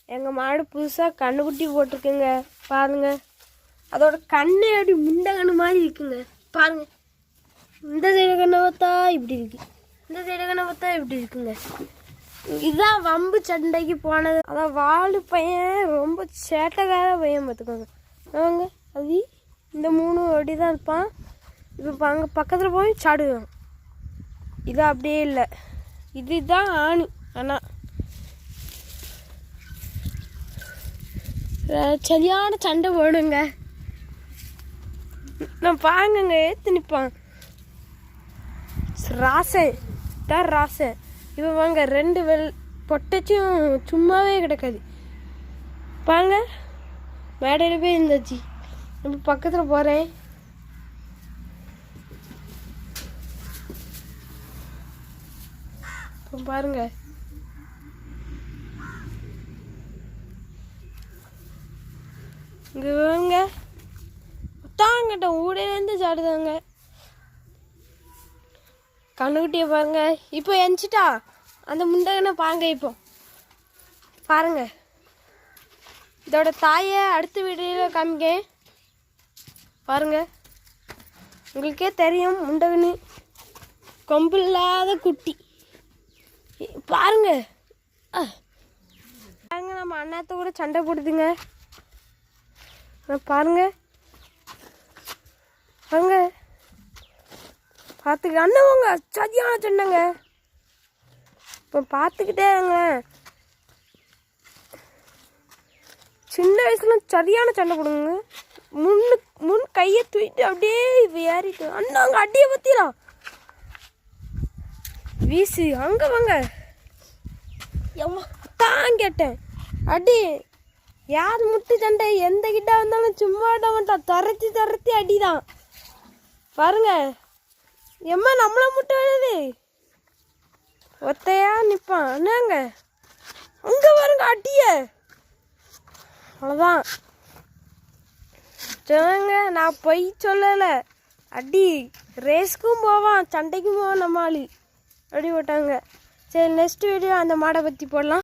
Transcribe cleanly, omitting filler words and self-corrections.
எங்கள் மாடு புதுசாக கண்ணுக்குட்டி போட்டிருக்குங்க பாருங்க. அதோட கண்ணு அப்படி முண்டை கண்ணு மாதிரி இருக்குங்க பாருங்க. இந்த சைடு கண்ணை பார்த்தா இப்படி இருக்கு, இந்த சைடு கண்ணை பார்த்தா இப்படி இருக்குங்க. இதுதான் வம்பு சண்டைக்கு போனது. அதான் வாழு பையன் ரொம்ப சேட்டைக்கார பையன் பார்த்துக்கோங்க. அவங்க அது இந்த 3 அப்படி தான் இருப்பான். இப்போ அங்கே பக்கத்தில் போய் சாடுவான். இது அப்படியே இல்லை, இதுதான் ஆணி. ஆனால் சரியான சண்டை போடுங்க. நான் பாருங்க ஏற்று நிற்பான். ராசன் தான் ராசன். இப்போ வாங்க 2 பொட்டச்சும் சும்மாவே கிடக்காது பாருங்க. மேடையில் போய் இருந்தாச்சு. இப்போ பக்கத்தில் போகிறேன். இப்போ பாருங்க இங்கே வாங்க தாங்கிட்ட ஊடையிலேருந்து சாடுதாங்க. கண்ணுக்குட்டியை பாருங்க. இப்போ எஞ்சிட்டா அந்த முண்டகனை பாருங்க. இப்போ பாருங்க இதோட தாயை அடுத்த வீடியோவில் காமிக்க பாருங்க. உங்களுக்கே தெரியும் முண்டகனு கொம்பு இல்லாத குட்டி பாருங்க. பாருங்க நம்ம அண்ணாத்த கூட சண்டை போடுதுங்க பாருங்க. பாருங்க பார்த்துக்க அண்ணவங்க சரியான சண்டைங்க. இப்போ பார்த்துக்கிட்டேங்க சின்ன வயசுல சரியான சண்டை போடுங்க. முன் கையை தூக்கிட்டு அப்படியே ஏறிட்டு அண்ணாங்க அடியை பற்றிடலாம் வீசு அங்கே வாங்க. தான் கேட்டேன் அடி யார் முட்டு சண்டை எந்த கிட்ட வந்தாலும் சும்மா விட மாட்டான். துரத்தி அடிதான் பாருங்க. எம்மா நம்மள முட்டை வருது ஒத்தையா நிற்பான். என்னங்க அங்கே பாருங்க அடிய அவ்வளோதான். சொல்லுங்க நான் பொய் சொல்லலை. அடி ரேஸ்க்கும் போவான் சண்டைக்கும் போவான் நம்ம ஆளு அப்படி போட்டாங்க. சரி நெக்ஸ்ட் வீடியோ அந்த மாடை பற்றி போடலாம்.